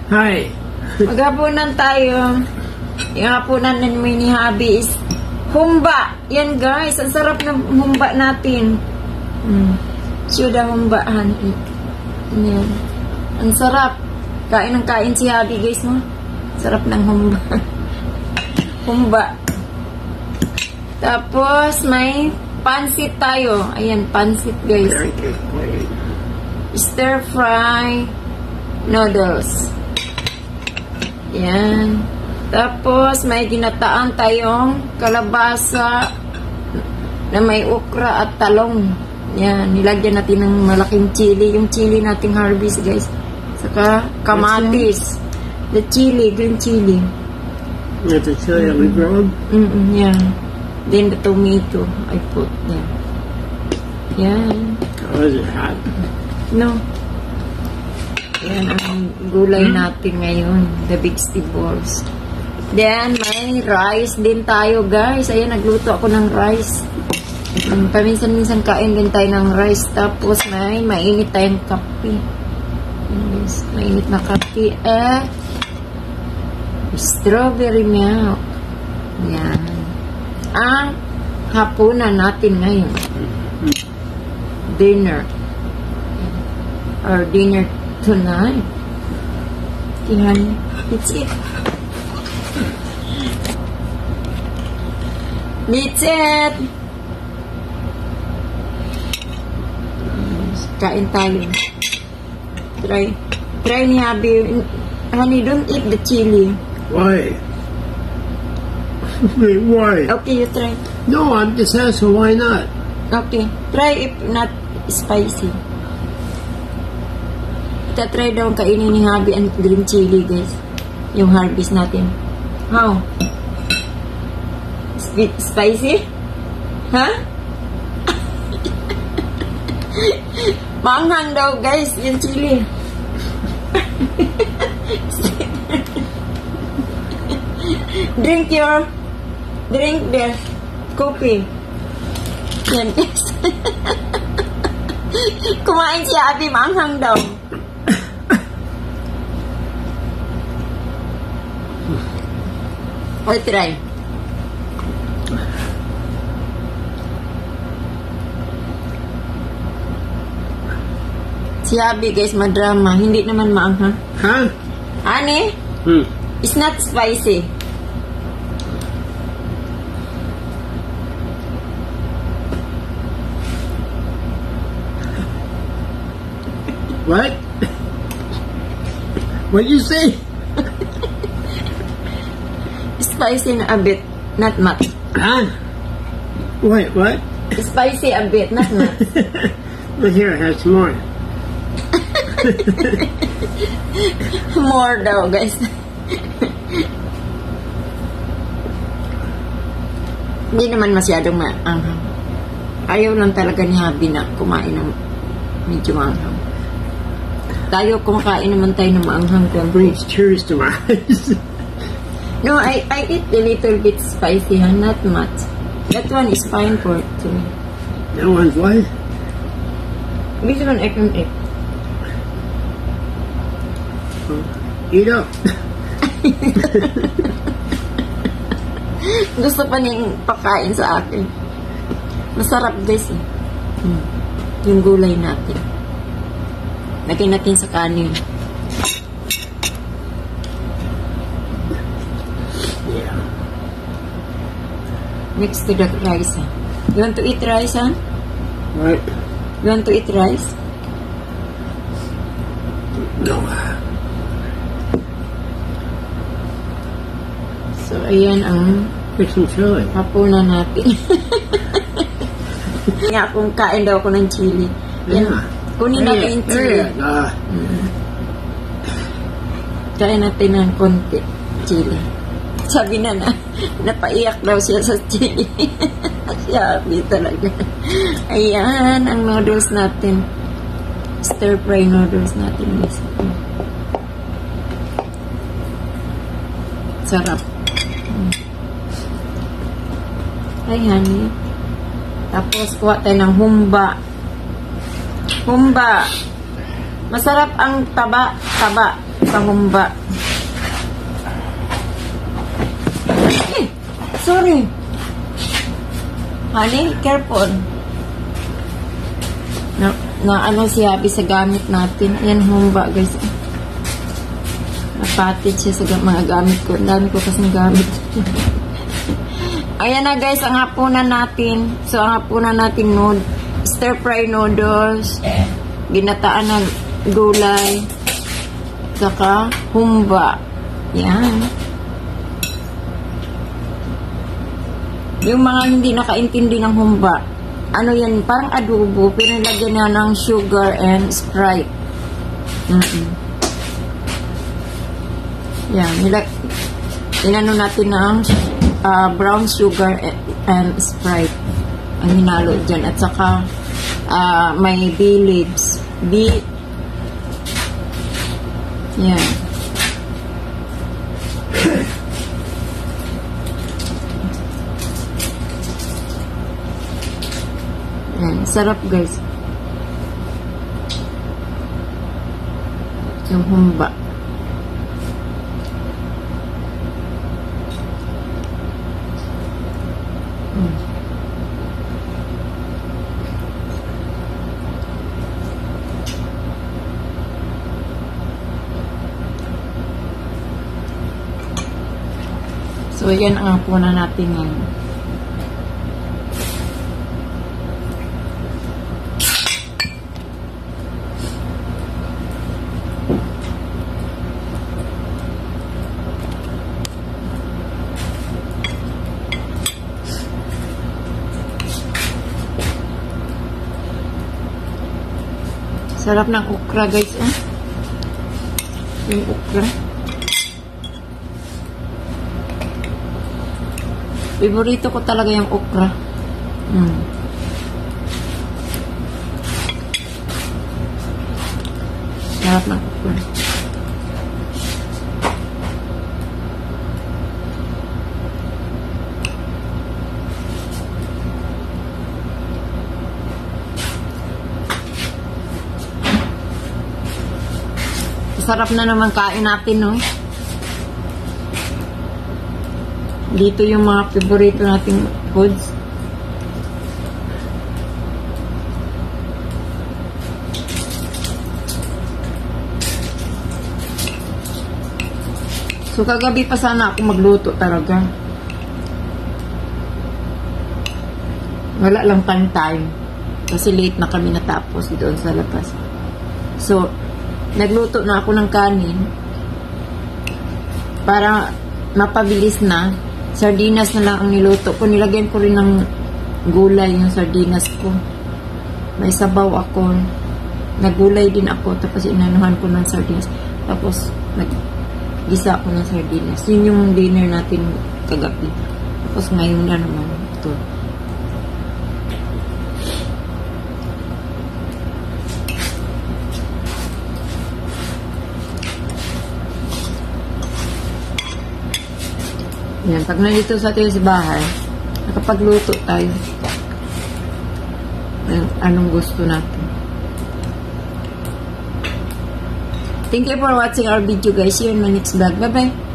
Hi. Maghapunan tayo. Yung hapunan na ni Habi is humba. Yan guys, ang sarap ng humba natin. Sudah humbahan. Yan. Ang sarap. Kain ng kain si Habi guys, no? Sarap ng humba. Humba. Tapos may pansit tayo. Ayan, pansit guys. Stir fry noodles. Yan. Tapos may ginataan tayong kalabasa na may okra at talong. Yan, nilagyan natin ng malaking chili. Yung chili nating harvest guys. Saka kamatis. The chili, green chili. That's the chili that we grown? Yeah. Then the tomato I put there. Yan. Oh, is it hot? No. Yan ang gulay natin ngayon. The vegetables. Then, may rice din tayo, guys. Ayan, nagluto ako ng rice. Paminsan-minsan kain din tayo ng rice. Tapos, may mainit tayong kape. Yes, mainit na kape. Strawberry milk. Yan. Ang hapunan natin ngayon. Dinner. Our dinner tonight. Yan. It's it. That's it. Kain tayo. Try ni Habi. Honey, don't eat the chili. Why? Wait, why? Okay, you try. No, I'm just asking why not? Okay. Try if not spicy. Try daw kainin ni Habi ang green chili, guys. Yung harvest natin. How? Spicy? Huh? Maanghang daw, guys, yung chili. Drink the coffee. Yan, guys. Kumain si Habi, maanghang daw. O, try. Si Habi, guys, madrama. Hindi naman maanghang. Huh? Honey? It's not spicy. What? What'd you say? Spicy na a bit, not much. Huh? Wait, what? Spicy a bit, not much. Look here, it has some more. More daw, guys. Hindi naman masyadong maanghang. Ayaw lang talaga ni Habi na kumain ng medyo maanghang. Tayo kumakain naman tayo ng maanghang. Brings tears to my eyes. No, I eat a little bit spicy, huh? Not much. That one is fine for to me. That one's what? Which one I can eat? Eat up. Gusto pa niyang pakain sa akin. Masarap guys eh. Yung gulay natin. Lagyan natin sa kanin. Yeah. Next to the rice. Huh? You want to eat rice, huh? What? You want to eat rice? No. So, ayan ang Fix some chili. hapunan natin. Nga, kung kain daw ako ng chili. Yan. Yeah. Kunin natin yung chili. Kain natin ng konti chili. Sabi na napaiyak daw siya sa chili. Sabi talaga. Ayan, ang noodles natin. Stir fry noodles natin. Sarap. Ay, honey. Tapos, kuha tayo ng humba. Masarap ang taba. Pangumba. Sorry. Honey, careful. Na ano si Abby sa gamit natin. Ayan, humba guys. Napatid siya sa mga gamit ko. Ang dami ko kasing gamit. Ayan na guys, ang hapunan natin. So, ang hapunan natin stir fry noodles, ginataan ng gulay, saka humba. Yan. Yung mga hindi nakaintindi ng humba, ano yan, parang adobo, pero nilagyan na ng sugar and Sprite. Yan, inano natin ng brown sugar and Sprite ang hinalo dyan, at saka may bay leaves. Yan. Yan, sarap guys. Yung humba. So, yan ang hapunan natin ngayon. Sarap ng okra guys, yung okra. Favorito ko talaga yung okra. Sarap ng okra. Sarap na naman kain natin, no? Dito yung mga favorito nating foods. So, kagabi pa sana ako magluto talaga. Wala lang time. Kasi late na kami natapos doon sa labas. So, nagluto na ako ng kanin para mapabilis na. Sardinas na lang ang niluto ko. Nilagyan ko rin ng gulay yung sardinas ko. May sabaw ako. Nagulay din ako. Tapos inanuhan ko ng sardinas. Tapos naggisa ako ng sardinas. Yun yung dinner natin kagabi. Tapos ngayon na naman ito. Yan, pag nandito sa tayo sa bahay, nakapagluto tayo. Anong gusto natin. Thank you for watching our video guys. See you in my next vlog. Bye-bye.